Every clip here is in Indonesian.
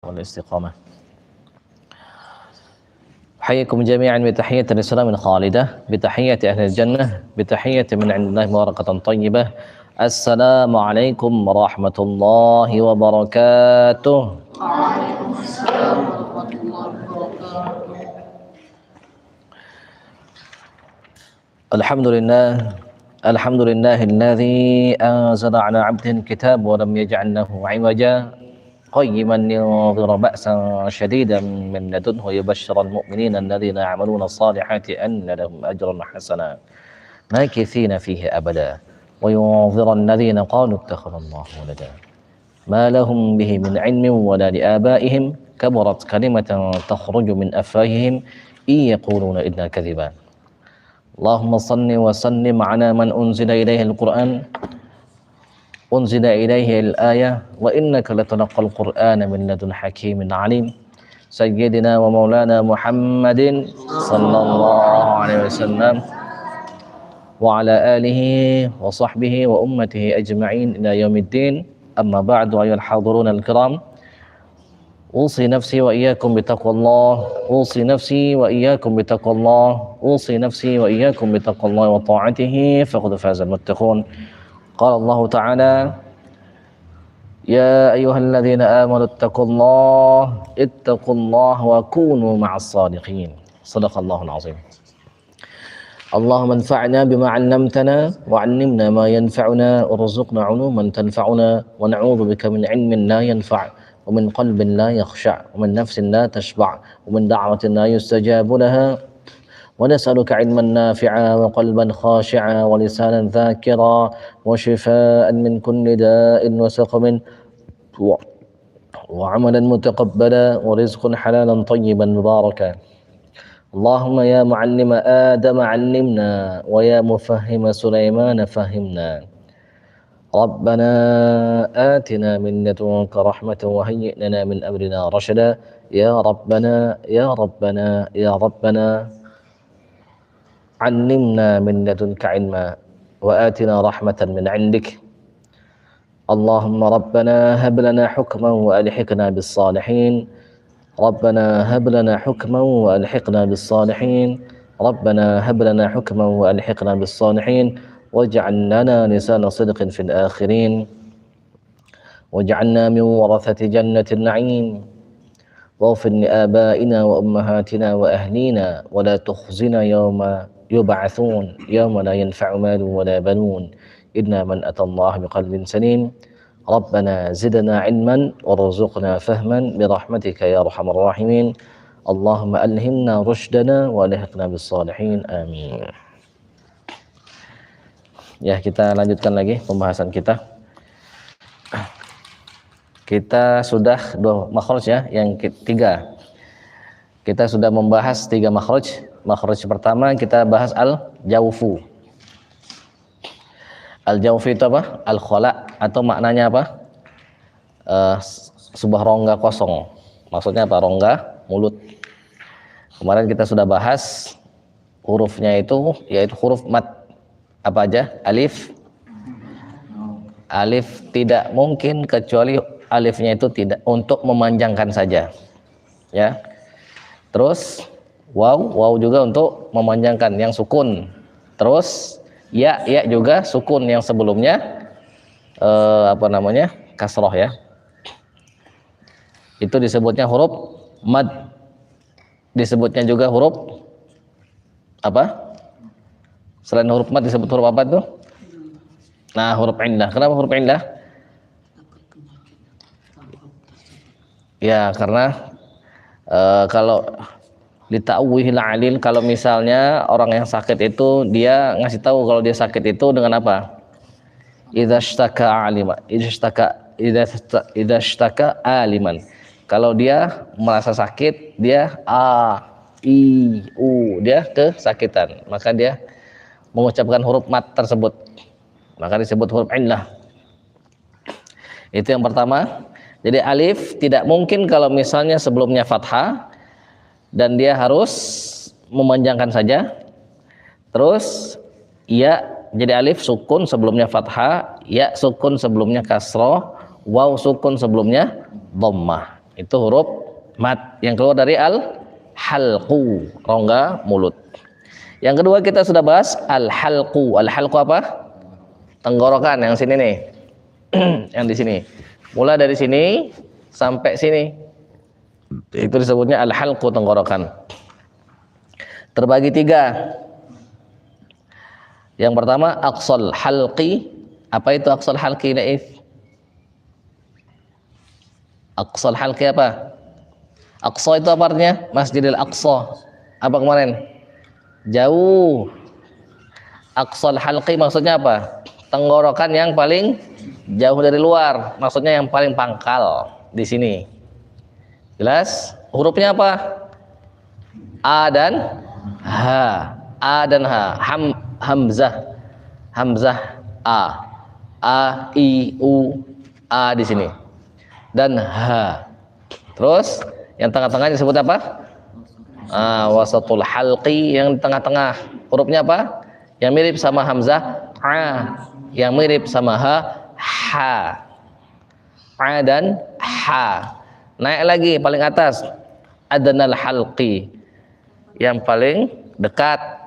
والاستقامة. حيكم جميعا بتحية الإسلام الخالدة، بتحية أهل الجنة، بتحية من عند الله مباركة طيبة. السلام عليكم ورحمة الله وبركاته. وعليكم السلام ورحمة الله وبركاته. الحمد لله الذي أنزل على عبده الكتاب ولم يجعل له عوجا قيما لينذر بأسا شديدا من لدنه ويبشر المؤمنين الذين يعملون الصالحات أن لهم أجرا حسنا ماكثين فيه أبدا وينذر الذين قالوا اتخذ الله ولدا ما لهم به من علم ولا لآبائهم كبرت كلمة تخرج من أفواههم إن يقولون إلا كذبا. اللهم صل وسلم على من أنزل إليه القرآن أنزل إليه الآية وإنك لتلقى القرآن من لدن حكيم عليم سيدنا ومولانا محمد صلى الله عليه وسلم وعلى آله وصحبه وأمته أجمعين إلى يوم الدين. أما بعد، أيها الحاضرون الكرام، أوصي نفسي وإياكم بتقوى الله، أوصي نفسي وإياكم بتقوى الله، أوصي نفسي وإياكم بتقوى الله وطاعته فقد فاز المتقون. قال الله تعالى: يا أيها الذين آمنوا اتقوا الله وكونوا مع الصادقين. صدق الله العظيم. اللهم انفعنا بما علمتنا وعلمنا ما ينفعنا وارزقنا علوما تنفعنا ونعوذ بك من علم لا ينفع ومن قلب لا يخشع ومن نفس لا تشبع ومن دعوة لا يستجاب لها ونسألك علما نافعا وقلبا خاشعا ولسانا ذاكرا وشفاء من كل داء وسقم وعملا متقبلا ورزقا حلالا طيبا مباركا. اللهم يا معلم آدم علمنا ويا مفهم سليمان فهمنا. ربنا آتنا من لدنك رحمة وهيئ لنا من أمرنا رشدا. يا ربنا يا ربنا يا ربنا علمنا من لدنك علما وآتنا رحمة من عندك. اللهم ربنا هب لنا حكما وألحقنا بالصالحين. ربنا هب لنا حكما وألحقنا بالصالحين. ربنا هب لنا حكما وألحقنا بالصالحين واجعل لنا لسان صدق في الآخرين واجعلنا من ورثة جنة النعيم واغفر لآبائنا وأمهاتنا وأهلينا ولا تخزنا يوم يبعثون يوم لا ينفع مال ولا بنون إلا من أتى الله بقلب سليم. ربنا زدنا علما وارزقنا فهما برحمتك يا أرحم الراحمين. اللهم ألهمنا رشدنا والحقنا بالصالحين آمين. Ya, kita lanjutkan lagi pembahasan kita. Kita sudah dua makhraj ya, yang ketiga. Kita sudah membahas 3 makhraj. Makhraj pertama kita bahas al-jawfu. Al-jawfu itu apa? Al-khala, atau maknanya apa? Sebuah rongga kosong. Maksudnya apa? Rongga mulut. Kemarin kita sudah bahas hurufnya itu, yaitu huruf mad. Apa aja? Alif. Alif tidak mungkin kecuali alifnya itu tidak untuk memanjangkan saja. Ya. Terus waw juga untuk memanjangkan yang sukun. Terus ya juga sukun yang sebelumnya kasroh ya. Itu disebutnya huruf mad. Disebutnya juga huruf apa? Selain huruf mad disebut huruf apa tuh? Nah, huruf illah. Kenapa huruf illah? Ya, karena kalau lita'wihil alil, kalau misalnya orang yang sakit itu dia ngasih tahu kalau dia sakit itu dengan apa? Idza ishtaka aliman. Kalau dia merasa sakit, dia dia kesakitan, maka dia mengucapkan huruf mat tersebut, maka disebut huruf illah. Itu yang pertama. Jadi alif tidak mungkin kalau misalnya sebelumnya fathah dan dia harus memanjangkan saja. Terus ya, jadi alif sukun sebelumnya fathah, ya sukun sebelumnya kasroh, waw sukun sebelumnya dhammah. Itu huruf mat yang keluar dari al-halqu, rongga mulut. Yang kedua kita sudah bahas al-halqu. Al-halqu apa? Tenggorokan yang sini nih. Yang di sini. Mulai dari sini sampai sini. Itu disebutnya al-halqu, tenggorokan. Terbagi 3. Yang pertama aqsal halqi. Apa itu aqsal halqi, Naif? Aqsal halqi apa? Aqsa itu apa artinya? Masjidil Aqsa. Apa kemarin? Jauh. Aqsal halqi maksudnya apa? Tenggorokan yang paling jauh dari luar. Maksudnya yang paling pangkal di sini. Jelas? Hurufnya apa? A dan H. A dan H. Hamzah. Hamzah A. A, I, U, A di sini. Dan H. Terus yang tengah-tengahnya disebut apa? Wasatul halqi, yang tengah-tengah. Hurufnya apa? Yang mirip sama hamzah A, yang mirip sama H, H. A dan H. Naik lagi paling atas, adnal halqi, yang paling dekat.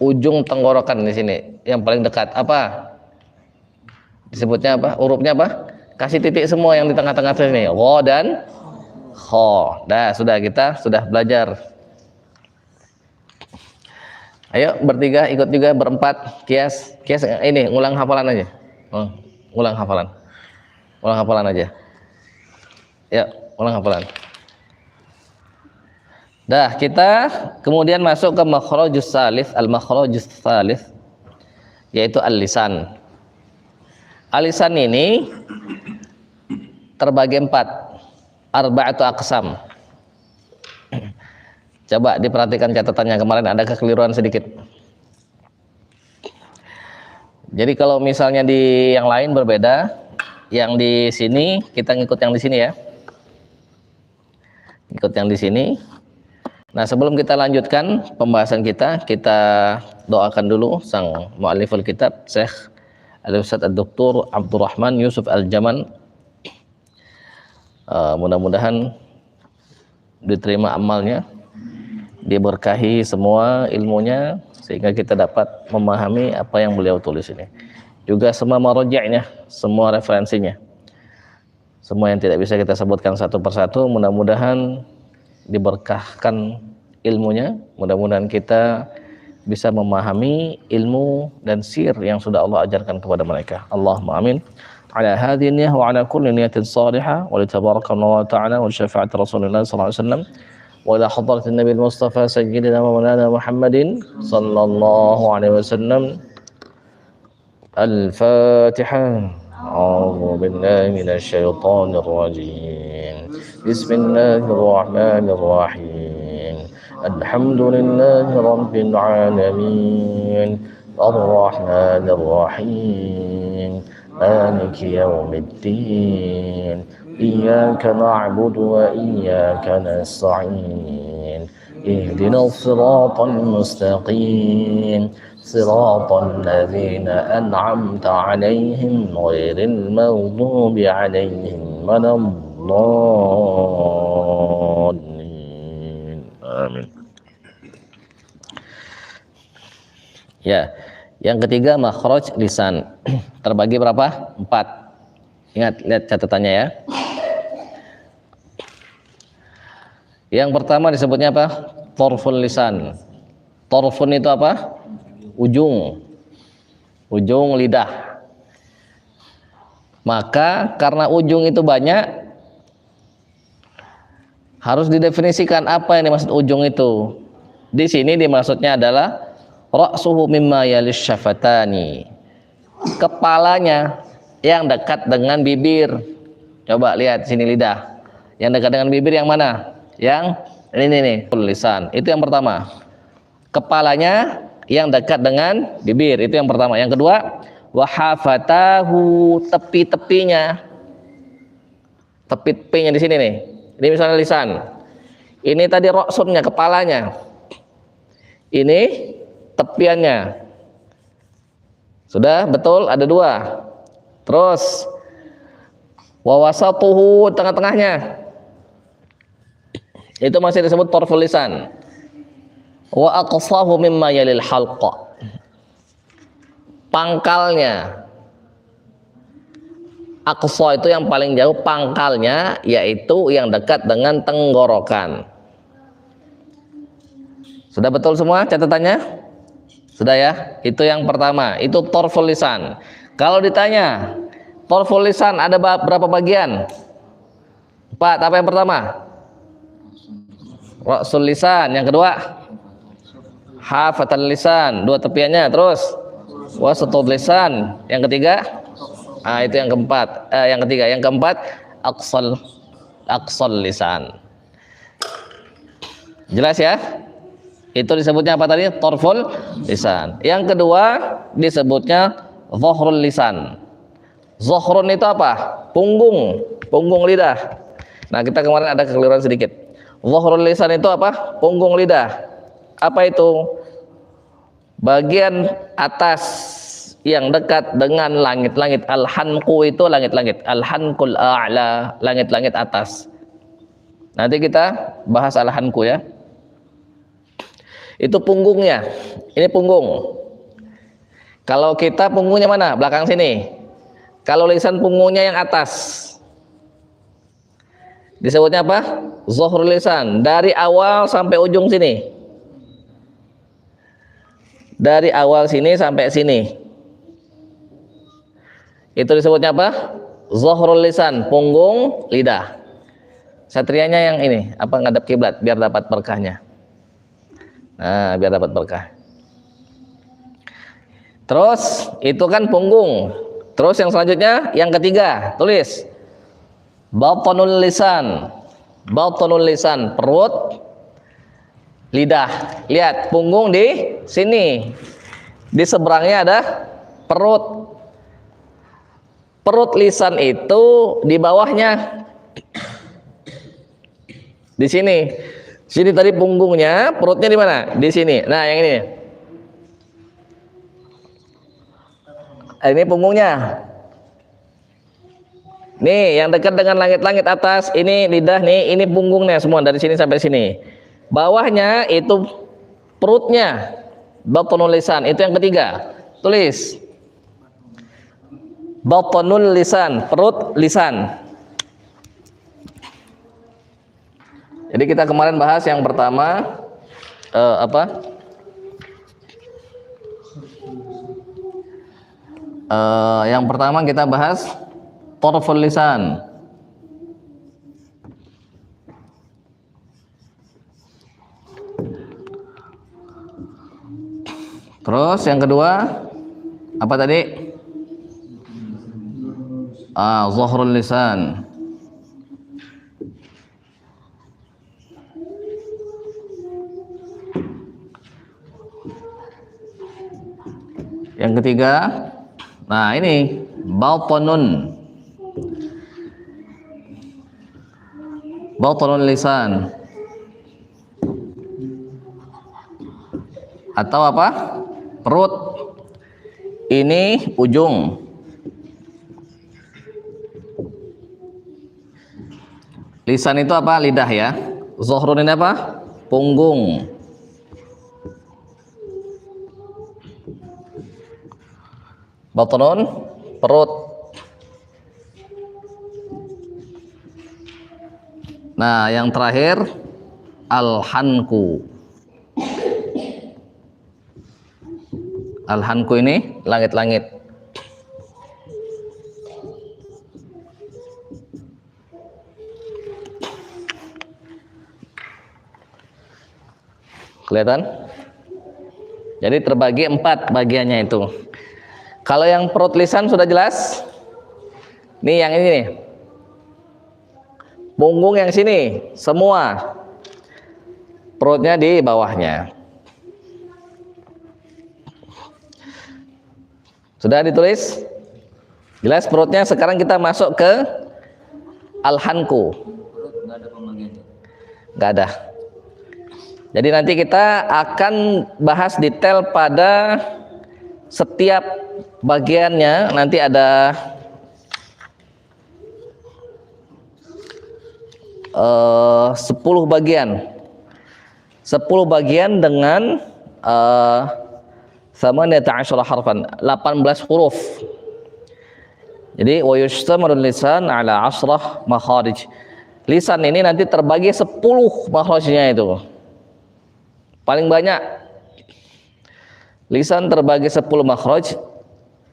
Ujung tenggorokan di sini, yang paling dekat. Apa? Disebutnya apa? Hurufnya apa? Kasih titik semua yang di tengah-tengah sini. Gha dan kha. Dah, kita sudah belajar. Ayo bertiga ikut juga, berempat kias ini, ngulang hafalan aja. Ngulang hafalan aja. Ya, ulang hafalan. Dah, kita kemudian masuk ke makhrajus salits, al-makhrajus salits, yaitu al-lisan. Al-lisan ini terbagi 4, arba'atu aqsam. Coba diperhatikan catatannya, kemarin ada kekeliruan sedikit. Jadi kalau misalnya di yang lain berbeda, yang di sini kita ngikut yang di sini ya. Ikut yang di sini. Nah, sebelum kita lanjutkan pembahasan kita doakan dulu sang mu'alliful kitab, Syekh Al-Ustadz Ad-Doktor Abdurrahman Yusuf Al-Jaman. Mudah-mudahan diterima amalnya, diberkahi semua ilmunya, sehingga kita dapat memahami apa yang beliau tulis ini. Juga semua marji'nya, semua referensinya, semua yang tidak bisa kita sebutkan satu persatu, mudah-mudahan diberkahkan ilmunya, mudah-mudahan kita bisa memahami ilmu dan sir yang sudah Allah ajarkan kepada mereka. Allahumma amin. Ala hadhihi niyyah wa ala kulli niyatin salihah wa li tabarakallahu ta'ala wa syafa'at Rasulullah sallallahu alaihi wasallam wa ila hadratin Nabi Mustafa sayyidina wa maulana Muhammadin sallallahu alaihi wasallam. Al-Fatihah. أعوذ بالله من الشيطان الرجيم بسم الله الرحمن الرحيم الحمد لله رب العالمين الرحمن الرحيم مالك يوم الدين إياك نعبد وإياك نستعين اهدنا الصراط المستقيم صراط الذين أنعمت عليهم غير المغضوب عليهم ولا الضالين آمين. Ya, yang ketiga makhraj lisan. Terbagi berapa? 4. Ingat, lihat catatannya ya. Yang pertama disebutnya apa? Torful lisan. Torfun itu apa? Ujung lidah. Maka karena ujung itu banyak, harus didefinisikan apa yang dimaksud ujung itu. Di sini dimaksudnya adalah ra'suhu mimma yalis syafatani, kepalanya yang dekat dengan bibir. Coba lihat sini, lidah yang dekat dengan bibir yang mana? Yang ini nih, lisan. Itu yang pertama. Kepalanya yang dekat dengan bibir, itu yang pertama. Yang kedua, wahafatahu, tepi-tepinya. Tepi-tepinya di sini nih. Ini misalnya lisan. Ini tadi roksunnya, kepalanya. Ini tepiannya. Sudah betul, ada 2. Terus Wa wasatuhu, tengah-tengahnya. Itu masih disebut tarful lisan. Wa aqsahu mimma yalil halqa. Pangkalnya. Aqsa itu yang paling jauh, pangkalnya yaitu yang dekat dengan tenggorokan. Sudah betul semua catatannya? Sudah ya? Itu yang pertama, itu tarful lisan. Kalau ditanya, tarful lisan ada berapa bagian? 4, apa yang pertama? Ra'sul lisan, yang kedua hafatul lisan, 2 tepiannya, terus wasatul lisan, yang ketiga itu yang keempat, yang ketiga, yang keempat aqsal lisan. Jelas ya? Itu disebutnya apa tadi? Tarful lisan. Yang kedua disebutnya zahrul lisan. Zahrun itu apa? Punggung lidah. Nah, kita kemarin ada kekeliruan sedikit. Zahrul lisan itu apa? Punggung lidah. Apa itu? Bagian atas yang dekat dengan langit-langit. Al-hanqu itu langit-langit. Al-hanqul a'la, langit-langit atas. Nanti kita bahas al-hanqu ya. Itu punggungnya. Ini punggung. Kalau kita punggungnya mana? Belakang sini. Kalau lisan punggungnya yang atas. Disebutnya apa? Zahrul lisan. Dari awal sampai ujung sini. Dari awal sini sampai sini. Itu disebutnya apa? Zahrul lisan, punggung lidah. Satrianya yang ini, apa, ngadep kiblat biar dapat berkahnya. Nah, biar dapat berkah. Terus itu kan punggung. Terus yang selanjutnya, yang ketiga, tulis batanul lisan. Batanul lisan, perut, lidah. Lihat, punggung di sini. Di seberangnya ada perut. Perut lisan itu di bawahnya. Di sini. Sini tadi punggungnya, perutnya di mana? Di sini. Nah, yang ini. Ini punggungnya. Nih, yang dekat dengan langit-langit atas, ini lidah nih, ini punggungnya semua dari sini sampai sini. Bawahnya itu perutnya. Batanul lisan, itu yang ketiga. Tulis. Batanul lisan, perut lisan. Jadi kita kemarin bahas yang pertama yang pertama kita bahas tarful lisan. Terus yang kedua apa tadi? Zahrul lisan. Yang ketiga, nah ini batanun lisan, atau apa? Perut. Ini ujung. Lisan itu apa? Lidah ya. Zahrun ini apa? Punggung. Batanun, perut. Nah, yang terakhir al-hanku. Al-hanku ini langit-langit. Kelihatan? Jadi terbagi 4 bagiannya itu. Kalau yang perut lisan sudah jelas. Nih yang ini nih. Punggung yang sini semua. Perutnya di bawahnya. Sudah ditulis? Jelas perutnya. Sekarang kita masuk ke al-hanku. Perut nggak ada pembagiannya. Nggak ada. Jadi nanti kita akan bahas detail pada setiap bagiannya. Nanti ada 10 bagian. 10 bagian dengan 18 harfan, 18 huruf. Jadi wa yushtamarul lisan ala 10 makharij. Lisan ini nanti terbagi 10 makhrajnya itu. Paling banyak lisan terbagi 10 makhraj.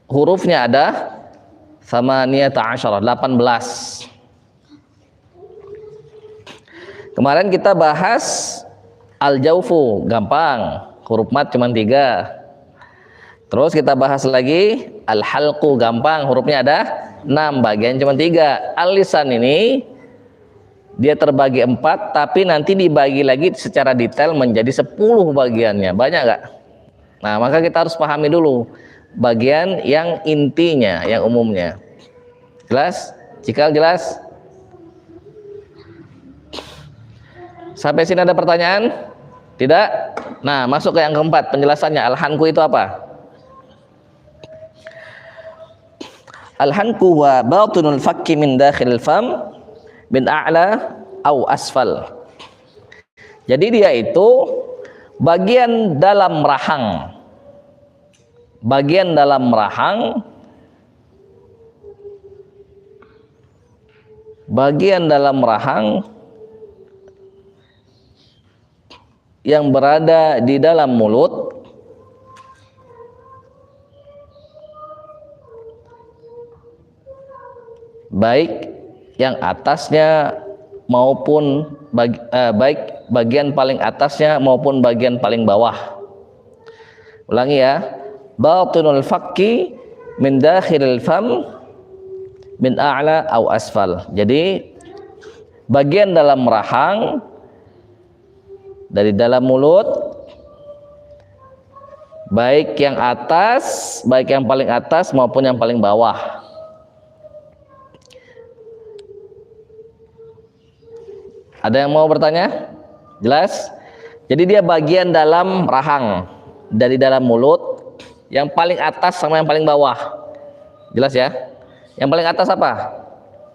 Hurufnya ada 18. Kemarin kita bahas al-jaufu, gampang. Huruf mat cuma 3. Terus kita bahas lagi al-halqu, gampang, hurufnya ada 6, bagian cuma 3. Al-lisan ini dia terbagi 4, tapi nanti dibagi lagi secara detail menjadi 10 bagiannya. Banyak gak? Nah, maka kita harus pahami dulu bagian yang intinya, yang umumnya. Jelas? Cikal jelas? Sampai sini ada pertanyaan? Tidak? Nah, masuk ke yang keempat, penjelasannya. Al-hanku itu apa? Al-hanku wa batunul fakki min dakhilil fam min a'la au asfal. Jadi dia itu bagian dalam rahang. Bagian dalam rahang. Bagian dalam rahang yang berada di dalam mulut baik yang atasnya maupun baik bagian paling atasnya maupun bagian paling bawah. Ulangi ya, batunul fakki min dakhilil fam min a'la au asfal. Jadi bagian dalam rahang dari dalam mulut, baik yang atas, baik yang paling atas maupun yang paling bawah. Ada yang mau bertanya? Jelas? Jadi dia bagian dalam rahang, dari dalam mulut, yang paling atas sama yang paling bawah. Jelas ya? Yang paling atas apa?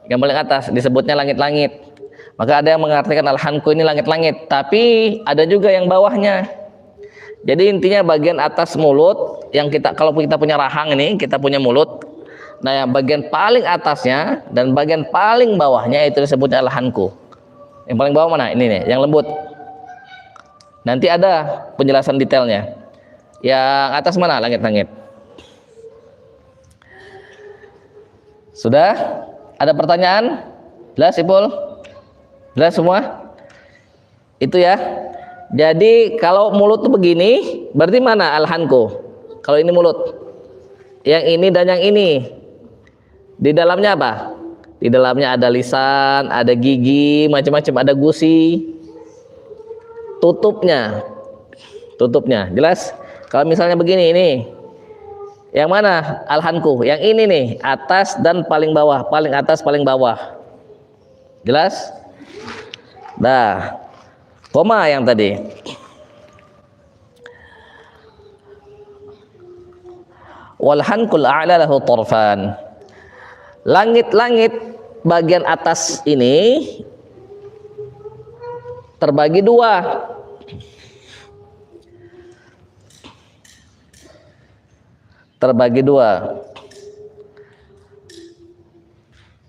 Yang paling atas disebutnya langit-langit. Maka ada yang mengartikan al-hanku ini langit-langit, tapi ada juga yang bawahnya. Jadi intinya bagian atas mulut yang kita, kalau kita punya rahang ini, kita punya mulut. Nah, yang bagian paling atasnya dan bagian paling bawahnya itu disebutnya al-hanku. Yang paling bawah mana? Ini nih, yang lembut. Nanti ada penjelasan detailnya. Yang atas mana? Langit-langit. Sudah? Ada pertanyaan? Jelas, Ipul? Jelas semua? Itu ya. Jadi kalau mulut tuh begini, berarti mana al-hanku? Kalau ini mulut. Yang ini dan yang ini. Di dalamnya apa? Di dalamnya ada lisan, ada gigi, macam-macam, ada gusi. Tutupnya. Tutupnya. Jelas? Kalau misalnya begini ini. Yang mana al-hanku? Yang ini nih, atas dan paling bawah, paling atas, paling bawah. Jelas? Dah. Koma yang tadi. Wal hankul a'la lahu tarfan. Langit-langit bagian atas ini terbagi 2. Terbagi 2.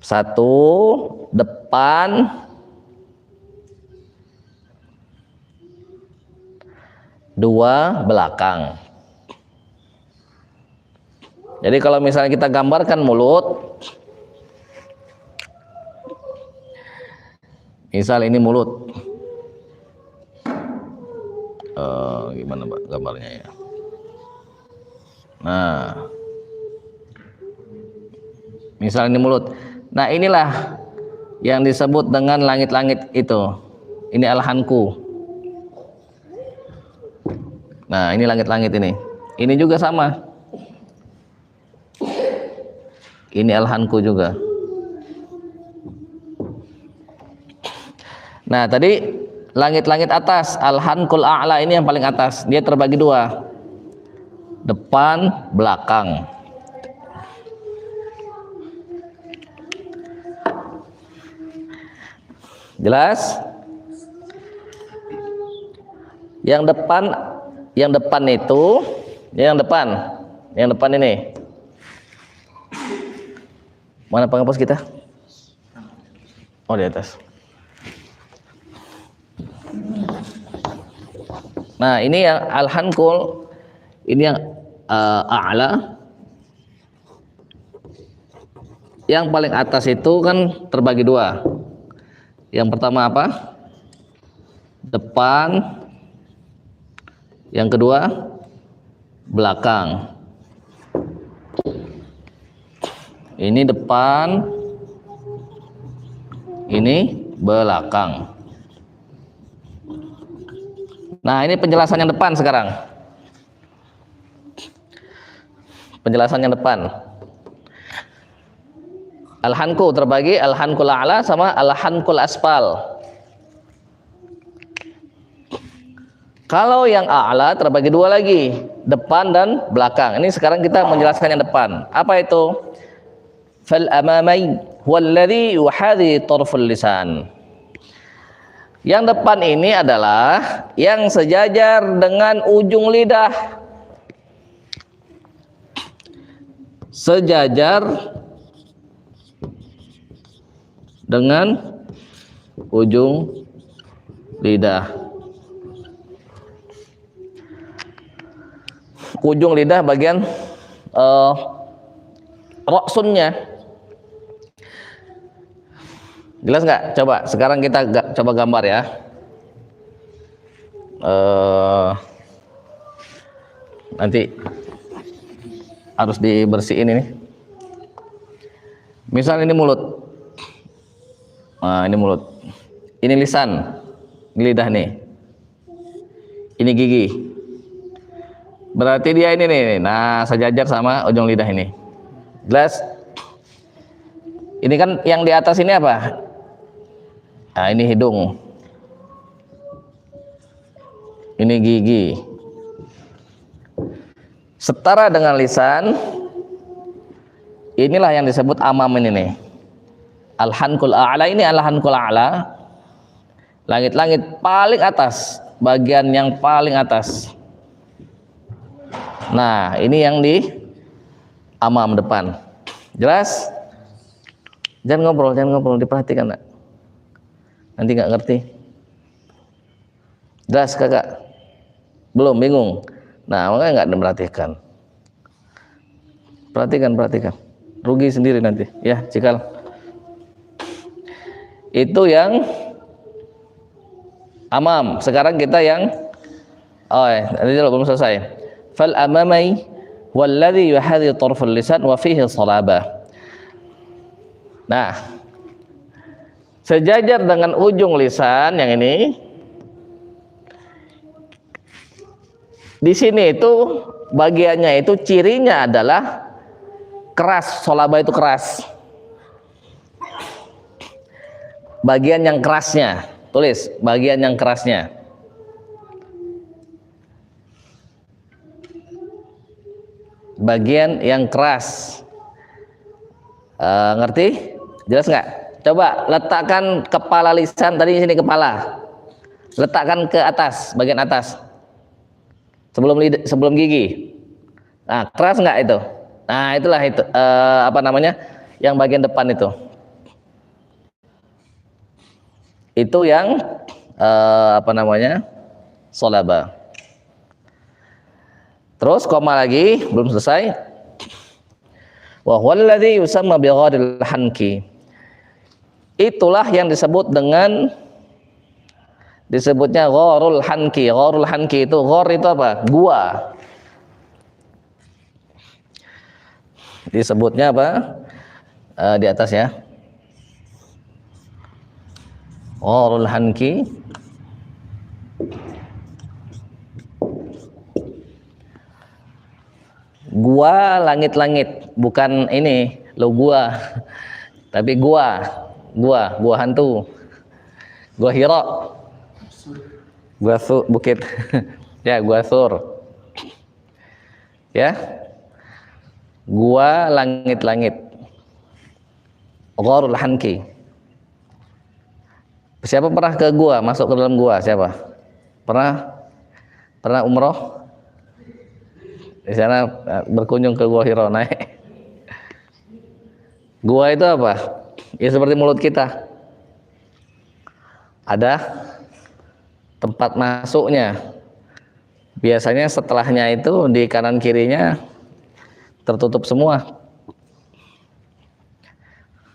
1 depan, 2 belakang. Jadi kalau misalnya kita gambarkan mulut, misal ini mulut, gimana Mbak gambarnya ya? Nah, misal ini mulut. Nah, inilah yang disebut dengan langit-langit itu. Ini al-hanku. Nah, ini langit-langit ini. Ini juga sama. Ini al-hanku juga. Nah, tadi langit-langit atas, al-hankul a'la ini yang paling atas. Dia terbagi 2. Depan, belakang. Jelas? Yang depan itu, yang depan ini. Mana penghapus kita? Oh, di atas. Nah, ini yang al-hanqul, ini yang a'la. Yang paling atas itu kan terbagi dua. Yang pertama apa? Depan. Yang kedua belakang. Ini depan, ini belakang. Nah, ini penjelasan yang depan sekarang. Penjelasan yang depan. Al-hanqu terbagi al-hanqul a'la sama al-hanqul asfal. Kalau yang a'la terbagi dua lagi, depan dan belakang. Ini sekarang kita menjelaskan yang depan. Apa itu? Fal amamain walladhi yuhadhi tarful lisan. Yang depan ini adalah yang sejajar dengan ujung lidah. Sejajar dengan ujung lidah. Ujung lidah bagian roksunnya. Jelas nggak? Coba sekarang kita coba gambar ya. Nanti harus dibersihin ini. Misal ini mulut. Nah, ini mulut. Ini lisan. Ini lidah nih. Ini gigi. Berarti dia ini nih. Nah, sejajar sama ujung lidah ini. Jelas? Ini kan yang di atas ini apa? Nah, ini hidung. Ini gigi. Setara dengan lisan. Inilah yang disebut amam ini nih. Al-hanqul a'la, ini al-hanqul a'la. Langit-langit paling atas, bagian yang paling atas. Nah, ini yang di amam depan. Jelas? Jangan ngobrol, diperhatikan nak. Nanti nggak ngerti. Jelas kakak? Belum, bingung. Nah, makanya nggak diperhatikan. Perhatikan. Rugi sendiri nanti. Ya, cikal. Itu yang amam. Sekarang kita yang tadi belum selesai. Fal amamai walladhi yuhadhi tarful lisan wa fihi salabah. Nah, sejajar dengan ujung lisan yang ini. Di sini itu bagiannya itu cirinya adalah keras. Salabah itu keras. Bagian yang kerasnya, tulis bagian yang kerasnya. Bagian yang keras. Ngerti? Jelas nggak? Coba letakkan kepala lisan tadi di sini kepala. Letakkan ke atas, bagian atas. Sebelum gigi. Nah, keras nggak itu? Nah, itulah itu apa namanya? Yang bagian depan itu. Itu yang apa namanya? Solaba. Terus koma lagi, belum selesai. Wa huwa alladhi yusamma bi ghadil hanki. Itulah yang disebut dengan disebutnya gharul hanki. Gharul hanki itu ghar itu apa? Gua. Disebutnya apa? Di atas ya. Gharul hanki. Gua langit-langit, bukan ini lo gua, tapi gua hantu, gua Hira, bukit, ya gua Sur, ya, gua langit-langit, gharul hanki. Siapa pernah ke gua, masuk ke dalam gua? Siapa? Pernah umroh? Di sana berkunjung ke Gua Hiro, naik. Gua itu apa? Ya seperti mulut kita. Ada tempat masuknya. Biasanya setelahnya itu di kanan kirinya tertutup semua.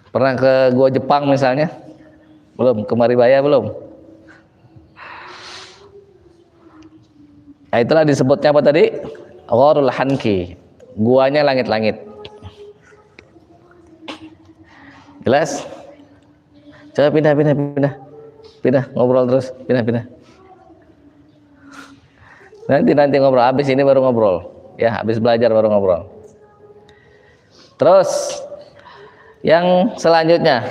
Pernah ke Gua Jepang misalnya? Belum? Ke Maribaya belum? Nah, itulah disebutnya apa tadi? Gharul Hanki. Guanya langit-langit. Jelas? Coba pindah, ngobrol terus, pindah. Nanti ngobrol, habis ini baru ngobrol, ya, habis belajar baru ngobrol. Terus yang selanjutnya,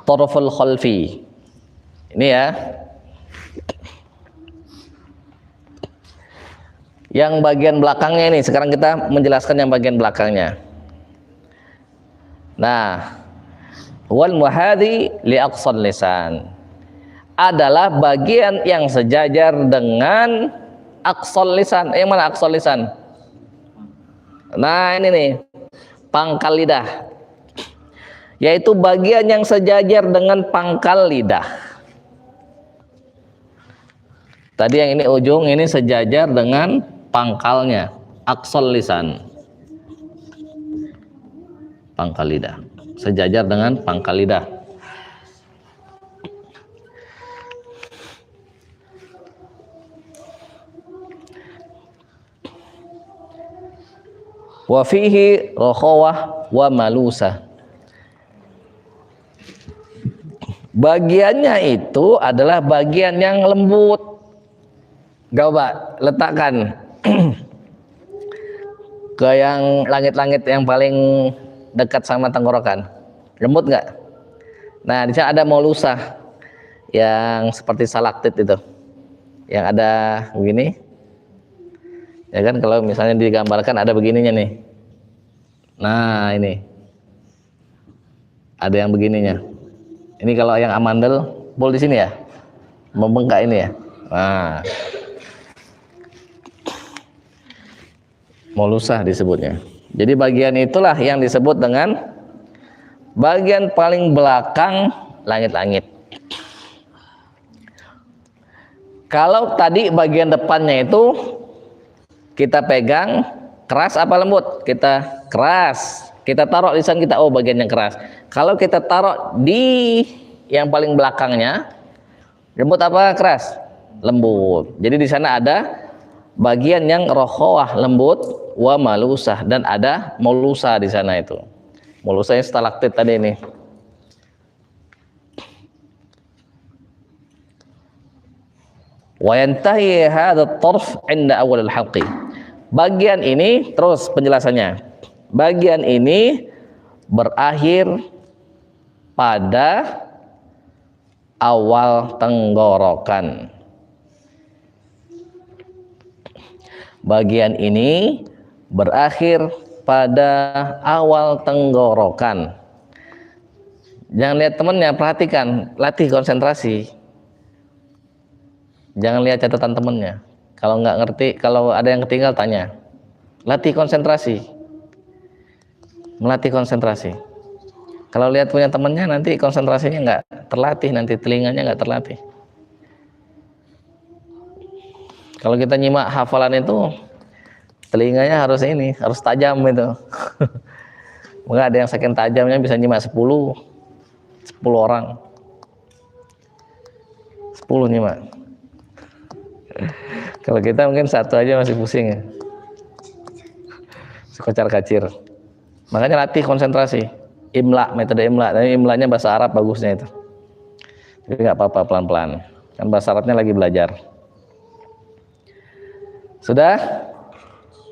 Tarful khalfi. Ini ya. Yang bagian belakangnya ini, sekarang kita menjelaskan yang bagian belakangnya. Nah, wal muhadhi li aqsal lisan adalah bagian yang sejajar dengan aqsal lisan. Yang mana aqsal lisan? Nah, ini nih, pangkal lidah. Yaitu bagian yang sejajar dengan pangkal lidah. Tadi yang ini ujung, ini sejajar dengan pangkalnya, aqsal lisan. Pangkal lidah, sejajar dengan pangkal lidah. Wa fihi rakhawah wa malusah. Bagiannya itu adalah bagian yang lembut. Coba letakkan ke yang langit-langit yang paling dekat sama tenggorokan. Lembut nggak? Nah, di sana ada malusah yang seperti salaktit itu. Yang ada begini. Ya kan, kalau misalnya digambarkan ada begininya nih. Nah, ini. Ada yang begininya. Ini kalau yang amandel pol di sini ya, membengkak ini ya. Nah, malusah disebutnya. Jadi bagian itulah yang disebut dengan bagian paling belakang langit-langit. Kalau tadi bagian depannya itu kita pegang keras apa lembut? Kita keras. Kita taruh lisan kita, oh bagian yang keras. Kalau kita taruh di yang paling belakangnya, lembut apa keras? Lembut. Jadi di sana ada bagian yang rokhawah lembut, wa malusah, dan ada malusa di sana itu. Malusanya stalaktit tadi ini. Wa yantahi hadha at-tarf 'inda awal al-halqi. Bagian ini terus penjelasannya. Bagian ini berakhir pada awal tenggorokan. Bagian ini berakhir pada awal tenggorokan. Jangan lihat temennya, perhatikan, latih konsentrasi. Jangan lihat catatan temennya. Kalau nggak ngerti, kalau ada yang ketinggal tanya. Latih konsentrasi. Melatih konsentrasi. Kalau lihat punya temennya nanti konsentrasinya nggak terlatih, nanti telinganya nggak terlatih. Kalau kita nyimak hafalan itu telinganya harus ini, harus tajam itu. Maka ada yang saking tajamnya bisa nyimak 10 orang. 10 nyimak. Kalau kita mungkin satu aja masih pusing ya. Sekocar-kacir. Makanya latih konsentrasi. Imla, metode imla. Tapi imlanya bahasa Arab bagusnya itu. Jadi nggak apa-apa, pelan-pelan. Kan bahasa Arabnya lagi belajar. Sudah?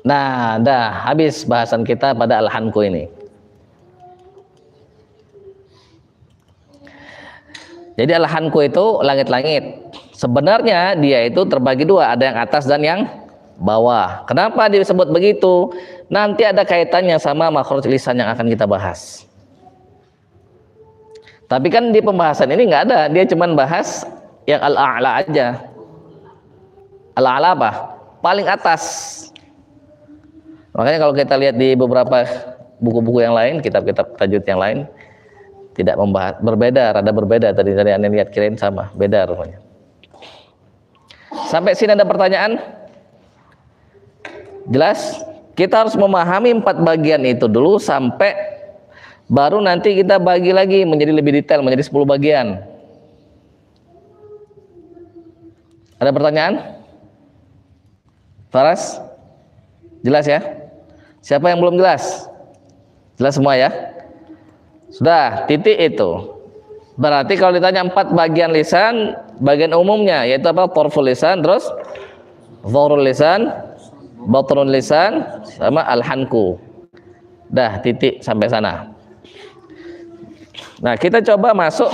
Nah, dah habis bahasan kita pada al-hanku ini. Jadi al-hanku itu langit-langit. Sebenarnya dia itu terbagi dua, ada yang atas dan yang bawah. Kenapa disebut begitu? Nanti ada kaitannya sama makhraj lisan yang akan kita bahas. Tapi kan di pembahasan ini nggak ada, dia cuman bahas yang al-a'la aja. Al-a'la apa? Paling atas. Makanya kalau kita lihat di beberapa buku-buku yang lain, kitab-kitab tajwid yang lain, tidak membahas, rada berbeda. Tadi Anda lihat kirain sama, beda rupanya. Sampai sini ada pertanyaan? Jelas? Kita harus memahami 4 bagian itu dulu sampai baru nanti kita bagi lagi menjadi lebih detail, menjadi 10 bagian. Ada pertanyaan? Faras? Jelas ya? Siapa yang belum jelas? Jelas semua ya? Sudah, titik itu. Berarti kalau ditanya 4 bagian lisan, bagian umumnya yaitu apa? Torful lisan, terus dhorul lisan, batrun lisan, sama al-hanku. Dah, titik sampai sana. Nah, kita coba masuk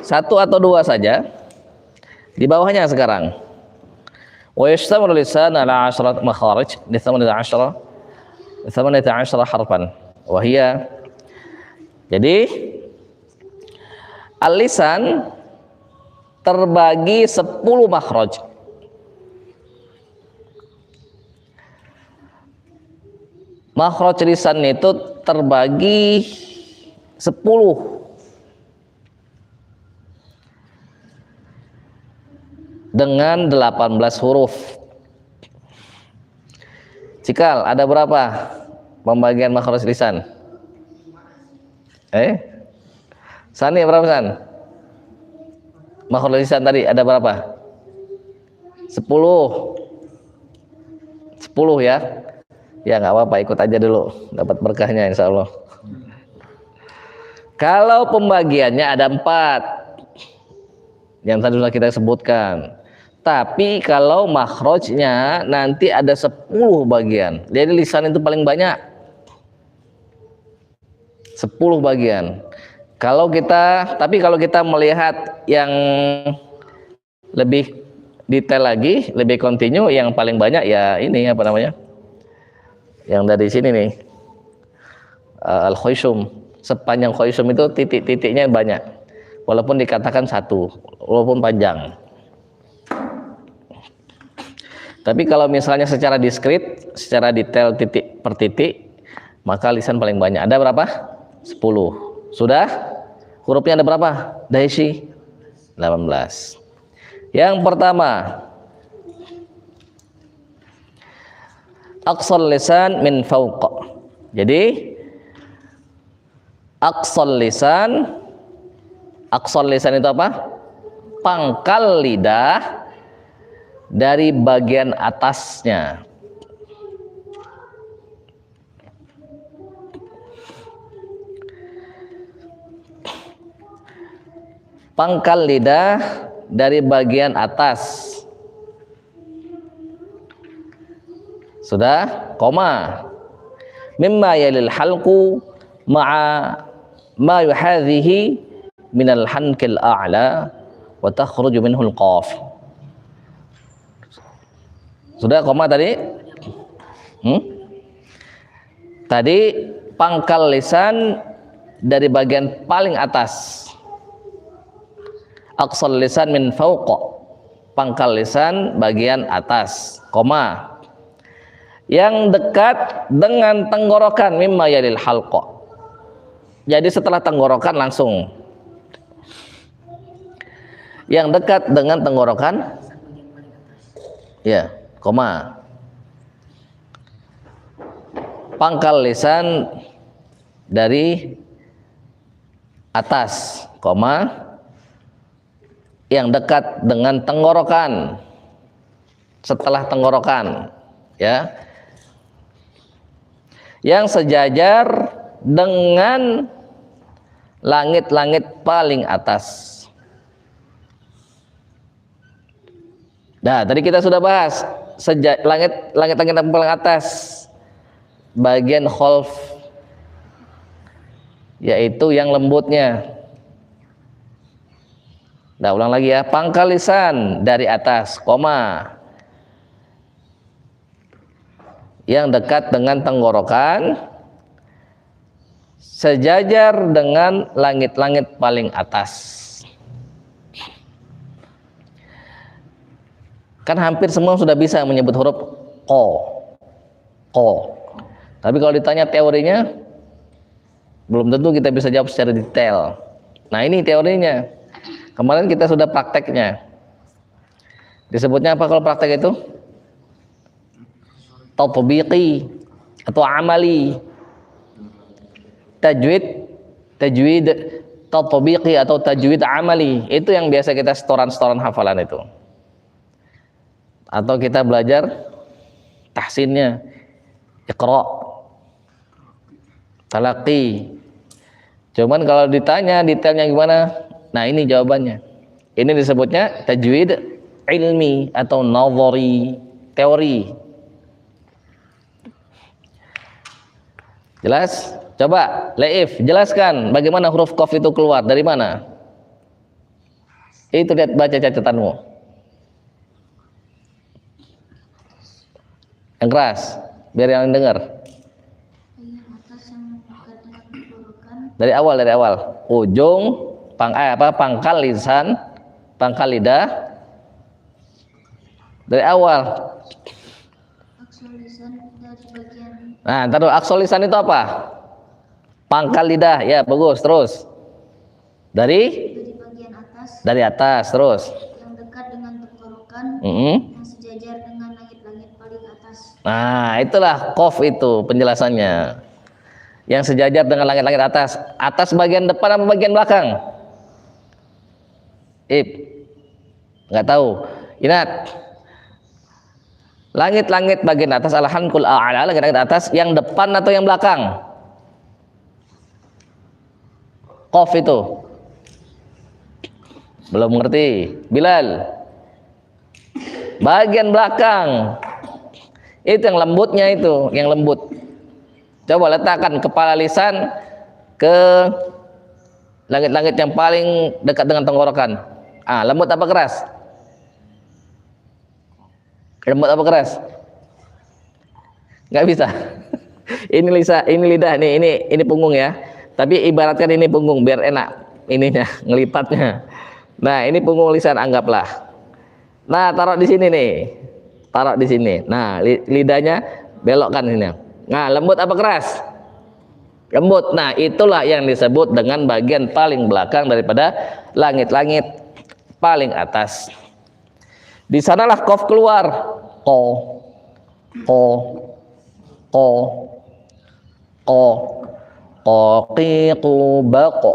1 atau 2 saja. Di bawahnya sekarang. Wa yashtamil lisan ala 10 makharij li 18 harfan. Wahia. Jadi al-lisan terbagi 10 makhraj. Makhraj lisan itu terbagi 10 dengan 18 huruf. Cikal, ada berapa pembagian makhraj lisan? Sani berapa San? Makhraj lisan tadi ada berapa? 10 ya? Ya nggak apa-apa, ikut aja dulu, dapat berkahnya insya Allah. Kalau pembagiannya ada 4 yang tadi sudah kita sebutkan, tapi kalau makhrajnya nanti ada 10 bagian. Jadi lisan itu paling banyak 10 bagian. Tapi kalau kita melihat yang lebih detail lagi, lebih kontinu, yang paling banyak ya ini apa namanya? Yang dari sini nih, al-khaysum. Sepanjang khaysum itu titik-titiknya banyak, walaupun dikatakan 1, walaupun panjang. Tapi kalau misalnya secara diskrit, secara detail titik per titik, maka lisan paling banyak. Ada berapa? 10. Sudah? Hurufnya ada berapa? Daisy 18. Yang pertama, aqsal lisan min fawq. Jadi aqsal lisan itu apa? Pangkal lidah dari bagian atasnya. Pangkal lidah dari bagian atas. Sudah? Koma. Mimma yalil halqu ma'a ma yuhadhihi minal hankil a'la wa takhruju minhul qaf. Sudah koma tadi? Tadi pangkal lisan dari bagian paling atas. Aqsal lisan min fawq. Pangkal lisan bagian atas. Koma. Yang dekat dengan tenggorokan, mimma yalil halqa. Jadi setelah tenggorokan langsung. Yang dekat dengan tenggorokan, ya, koma. Pangkal lisan dari atas, koma. Yang dekat dengan tenggorokan, setelah tenggorokan, ya, yang sejajar dengan langit-langit paling atas. Nah, tadi kita sudah bahas langit-langit yang paling atas, bagian kholf, yaitu yang lembutnya. Nah, ulang lagi ya, pangkal lisan dari atas, koma, yang dekat dengan tenggorokan, sejajar dengan langit-langit paling atas. Kan hampir semua sudah bisa menyebut huruf ko. Tapi kalau ditanya teorinya, belum tentu kita bisa jawab secara detail. Nah, ini teorinya. Kemarin kita sudah prakteknya. Disebutnya apa kalau praktek itu? Tatbiqi atau amali. Tajwid tatbiqi atau tajwid amali. Itu yang biasa kita setoran-setoran hafalan itu. Atau kita belajar tahsinnya, iqra, talaqi. Cuman kalau ditanya detailnya gimana, nah ini jawabannya. Ini disebutnya tajwid ilmi atau nazari, teori. Jelas? Coba Laif jelaskan bagaimana huruf qaf itu keluar dari mana? Itu lihat, baca catatanmu. Yang keras, biar yang dengar. Dari awal. Ujung, pangkal lisan, pangkal lidah. Dari awal. Nah, ntar dulu, aksol lisan itu apa? Pangkal lidah, ya bagus. Terus dari bagian atas. Dari atas, terus. Yang dekat dengan tenggorokan, yang sejajar dengan langit-langit paling atas. Nah, itulah qaf itu penjelasannya. Yang sejajar dengan langit-langit atas. Atas bagian depan apa bagian belakang? Nggak tahu. Ingat. Langit-langit bagian atas al-hanqul a'la, langit-langit atas yang depan atau yang belakang? Qaf itu. Belum ngerti. Bilal. Bagian belakang. Itu yang lembutnya itu, yang lembut. Coba letakkan kepala lisan ke langit-langit yang paling dekat dengan tenggorokan. Lembut apa keras? Lembut apa keras? Nggak bisa. Ini lidah nih, ini punggung ya. Tapi ibaratkan ini punggung biar enak ininya ngelipatnya. Nah, ini punggung lisan anggaplah. Nah, taruh di sini nih. Taruh di sini. Nah, lidahnya belokkan sini. Nah, lembut apa keras? Lembut. Nah, itulah yang disebut dengan bagian paling belakang daripada langit-langit paling atas. Di sanalah qaf keluar. Qiqu baqo.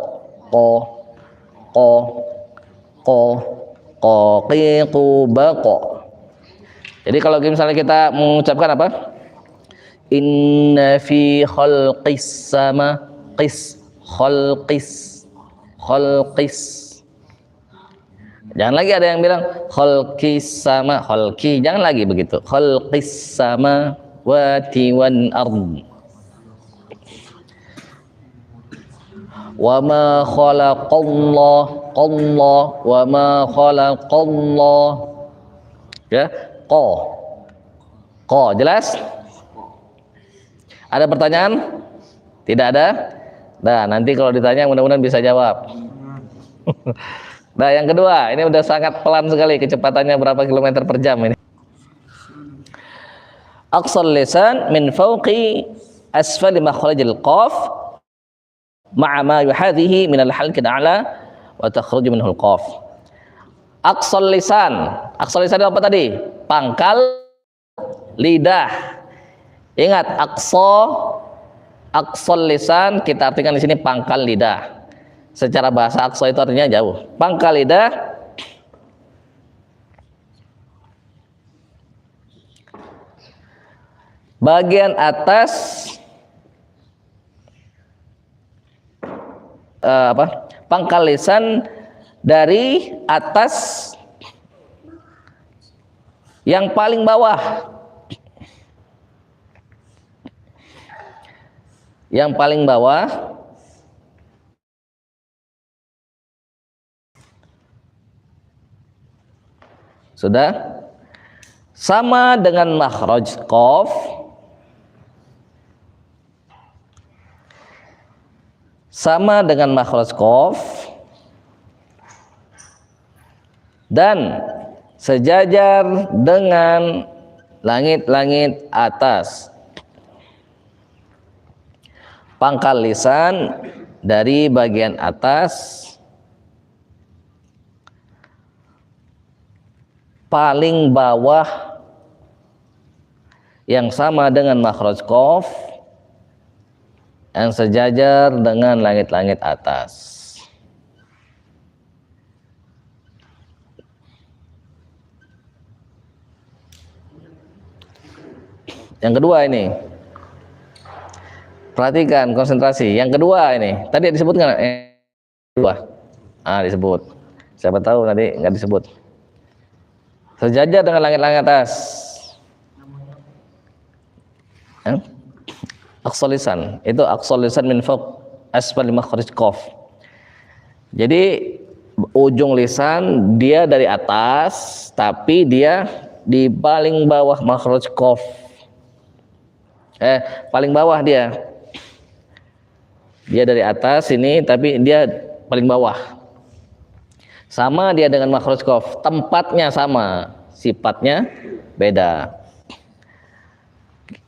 Qiqu baqo. Jadi kalau misalnya kita mengucapkan apa? Inna fi khalqis sama khalqis. Jangan lagi ada yang bilang khalqis sama khalqi, jangan lagi begitu. Khalqis sama wati wan ard. Wa ma khalaqallah wa ma khalaqallah. Ya, qa. Jelas? Ada pertanyaan? Tidak ada? Nah, nanti kalau ditanya mudah-mudahan bisa jawab. Nah, yang kedua, ini udah sangat pelan sekali, kecepatannya berapa kilometer per jam ini. Aqsal lisan min fawqi asfali makhrajil qaf ma'a ma yuhadhihi min al-halqi al-a'la wa takhruju minhu al-qaf. Aqsal lisan itu apa tadi? Pangkal lidah. Ingat, aqsal lisan kita artikan di sini pangkal lidah. Secara bahasa aqsa itu artinya jauh. Pangkal lidah bagian atas pangkal lisan dari atas yang paling bawah. Yang paling bawah sudah sama dengan makhraj qaf sama dengan makhraj qaf dan sejajar dengan langit-langit atas. Pangkal lisan dari bagian atas paling bawah yang sama dengan makhraj qaf yang sejajar dengan langit-langit atas. Yang kedua ini, perhatikan, konsentrasi. Yang kedua ini, tadi disebutkan kedua, disebut. Siapa tahu tadi nggak disebut. Sejajar dengan langit-langit atas. Aqsal lisan, itu aqsal lisan min fawq asfal makhraj qaf. Jadi ujung lisan dia dari atas, tapi dia di paling bawah makhraj qaf. Paling bawah dia dari atas ini, tapi dia paling bawah. Sama dia dengan makhraj qaf, tempatnya sama, sifatnya beda.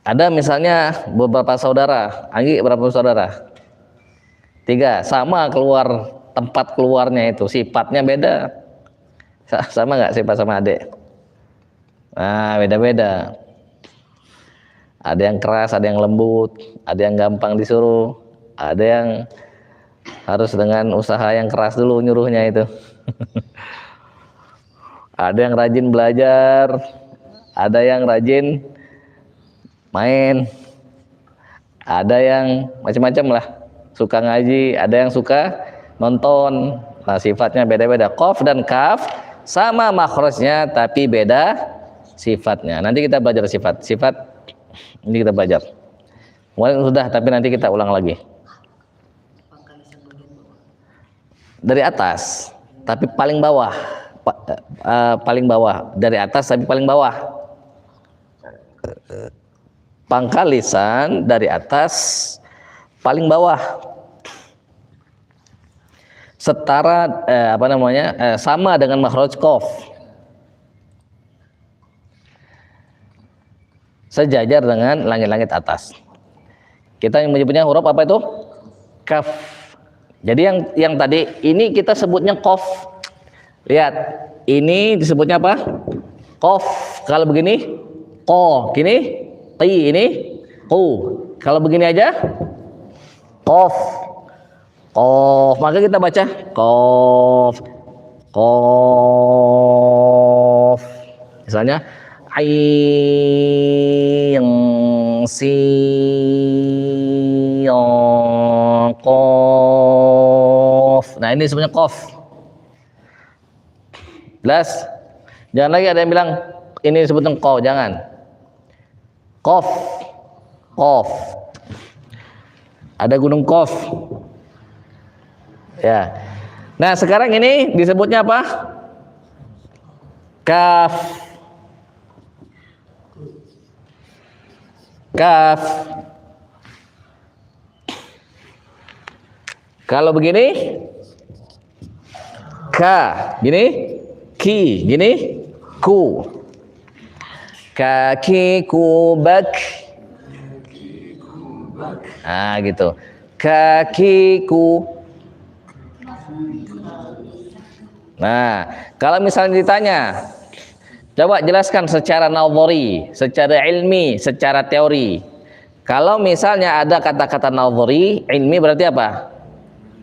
Ada misalnya beberapa saudara, Anggi berapa saudara? 3, sama keluar, tempat keluarnya itu sifatnya beda. Sama nggak sifat sama adik? Nah, beda-beda. Ada yang keras, ada yang lembut, ada yang gampang disuruh, ada yang harus dengan usaha yang keras dulu nyuruhnya itu. Ada yang rajin belajar, ada yang rajin main, ada yang macam-macam lah, suka ngaji, ada yang suka nonton. Nah, sifatnya beda-beda. Qaf dan kaf sama makhrajnya tapi beda sifatnya. Nanti kita belajar sifat. Ini kita belajar. Mungkin sudah, tapi nanti kita ulang lagi. Dari atas, tapi paling bawah. Paling bawah. Dari atas tapi paling bawah. Pangkal lisan dari atas paling bawah. Setara sama dengan makhraj qaf. Sejajar dengan langit-langit atas. Kita yang menyebutnya huruf apa itu? Kaf. Jadi yang tadi ini kita sebutnya qaf. Lihat, ini disebutnya apa? Qaf. Kalau begini, qa. Gini, ti. Ini, qu. Kalau begini aja, qaf. Qaf. Maka kita baca qaf. Qaf. Misalnya ayn sin qaf. Nah, ini sebenarnya qaf. Jelas? Jangan lagi ada yang bilang ini disebutnya qa, jangan. Qaf. Qaf. Ada gunung qaf. Ya. Nah, sekarang ini disebutnya apa? Kaf. Kaf. Kalau begini, ka. Gini, ki. Gini, ku. Kaki kubak. Nah, gitu. Kakiku. Nah, kalau misalnya ditanya, coba jelaskan secara nazari, secara ilmi, secara teori. Kalau misalnya ada kata-kata nazari, ilmi berarti apa?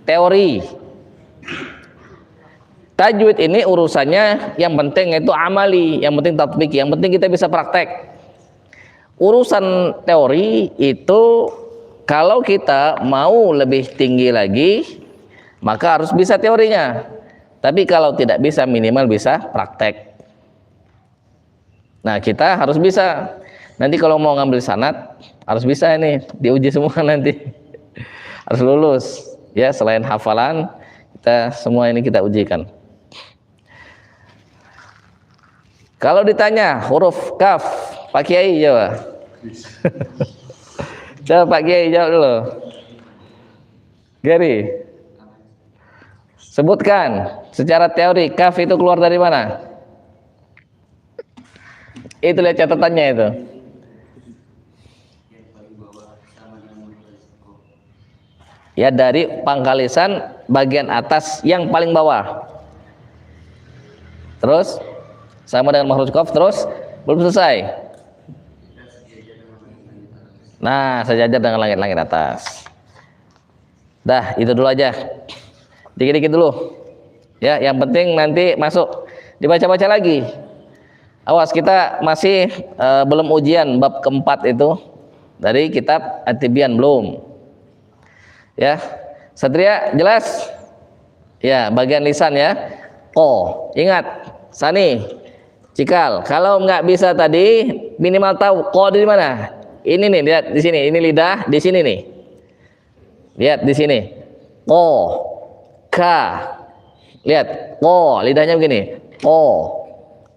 Teori. Tajwid ini urusannya yang penting itu amali, yang penting tatbik, yang penting kita bisa praktek. Urusan teori itu kalau kita mau lebih tinggi lagi, maka harus bisa teorinya. Tapi kalau tidak bisa, minimal bisa praktek. Nah, kita harus bisa. Nanti kalau mau ngambil sanad, harus bisa ini, diuji semua nanti. Harus lulus. Ya, selain hafalan, kita semua ini kita ujikan. Kalau ditanya huruf kaf, Pak Kiai jawab. Coba Pak Kiai jawab dulu. Gary, sebutkan secara teori kaf itu keluar dari mana? Itu lihat catatannya itu. Ya, dari pangkalisan bagian atas yang paling bawah. Terus sama dengan makhraj qaf, terus belum selesai. Nah, sejajar dengan langit-langit atas. Dah, itu dulu aja. Dikit-dikit dulu. Ya, yang penting nanti masuk dibaca-baca lagi. Awas, kita masih belum ujian bab keempat itu dari kitab At-Tibyan, belum. Ya. Satria jelas? Ya, bagian lisan ya. Oh, ingat, Sani, Cikal, kalau nggak bisa tadi minimal tahu ko di mana. Ini nih, lihat di sini, ini lidah di sini nih. Lihat di sini. Ko, ka. Lihat, ko, lidahnya begini. Ko.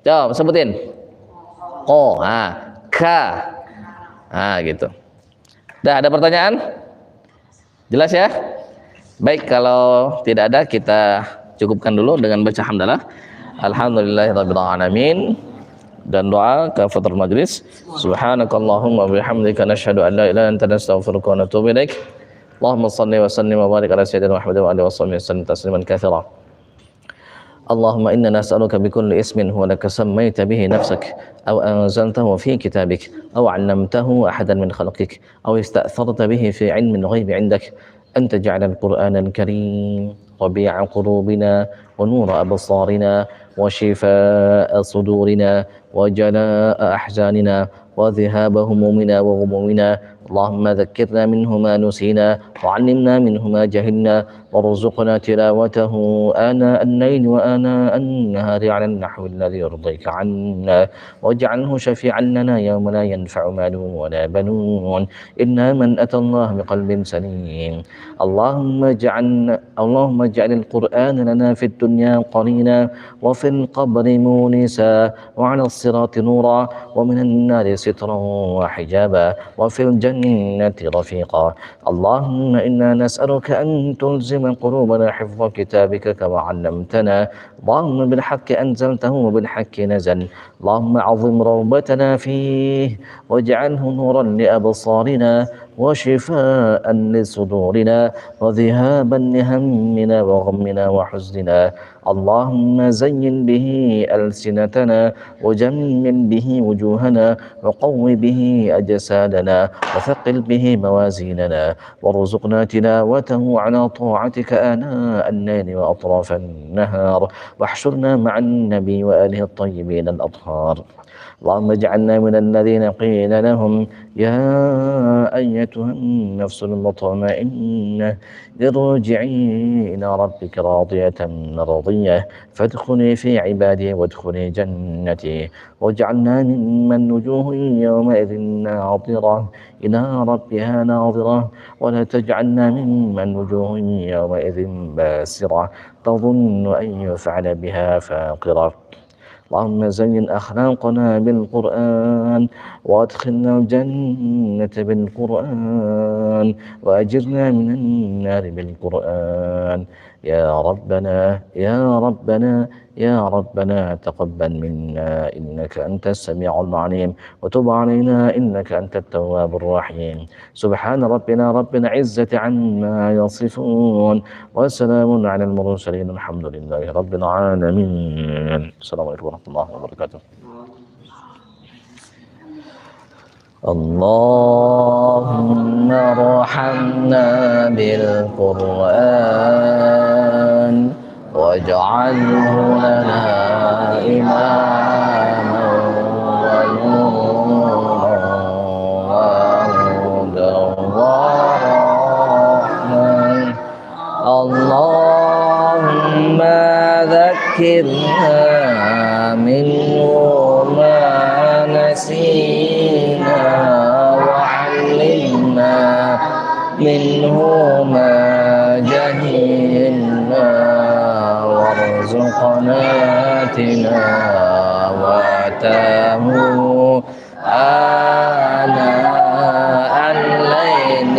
Coba sebutin. Ko, ka. Gitu. Dah, ada pertanyaan? Jelas ya? Baik, kalau tidak ada kita cukupkan dulu dengan baca hamdalah. Alhamdulillahirabbil alamin. Dan doa kafaratul majlis. Subhanakallahumma wa bihamdika nasyhadu an la ilaha illa anta nastaghfiruka wa natubu ilaik. Allahumma shalli wa sallim wa barik ala sayyidina Muhammad wa alihi wa sallam tasliman katsira. Allahumma inna nas'aluka bi kulli ismin huwa laka sammayta bihi nafsak aw anzaltahu fi kitabik aw 'allamtahu ahadan min khalqik aw ista'tharta bihi fi 'ilmin ghaibi 'indak an taj'ala al-Qur'ana al-karim rabi'a qulubina wa nura absarina wa shifaa'a sudurina wa jalaa'a ahzanina wa dhihaba humumina wa ghumumina. اللهم ذكرنا منه ما نسينا وعلمنا منه ما جهلنا وارزقنا تلاوته آناء الليل وآناء النهار على النحو الذي يرضيك عنا واجعله شفيعا لنا يوم لا ينفع مال ولا بنون إلا من أتى الله بقلب سليم. اللهم اجعل القرآن لنا في الدنيا قرينا وفي القبر مونسا وعلى الصراط نورا ومن النار سترا وحجابا وفي الجنة رفيقا. اللهم إنا نسألك أن تلزم قلوبنا حفظ كتابك كما علمتنا. اللهم بالحق أنزلته وبالحق نزل. اللهم عظم رغبتنا فيه واجعله نورا لأبصارنا وشفاء لصدورنا وذهابا لهمنا وغمنا وحزننا. اللهم زين به ألسنتنا وجمل به وجوهنا وقو به أجسادنا وثقل به موازيننا وارزقنا تلاوته على طاعتك آناء الليل وأطراف النهار واحشرنا مع النبي وآله الطيبين الأطهار. اللهم اجعلنا من الذين قيل لهم يا أيتها النفس المطمئنة ارجعي إلى ربك راضية مرضية فادخلي في عبادي وادخلي جنتي واجعلنا ممن وجوه يومئذ ناظرة إلى ربها ناظرة ولا تجعلنا ممن وجوه يومئذ باسرة تظن أن يفعل بها فاقرة. اللهم زين أخلاقنا بالقرآن وادخلنا الجنة بالقرآن وأجرنا من النار بالقرآن. يا ربنا يا ربنا يا ربنا تقبل منا إنك أنت السميع العليم وتب علينا إنك أنت التواب الرحيم. سبحان ربنا رب العزة عما يصفون وسلام على المرسلين الحمد لله رب العالمين. السلام عليكم ورحمة الله وبركاته. اللهم ارحمنا بالقرآن واجعله لنا إماما ونورا وهدى ورحمة. اللهم ذكرنا منه ما نسينا وعلمنا منه ما جهلنا وارزقنا تلاوته آناء الليل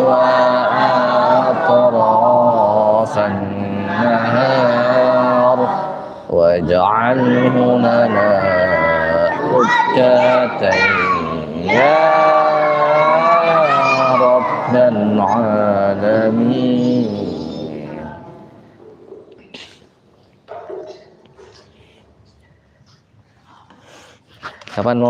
وأطراف واجعله لنا حجة يا رب العالمين. Kapan mau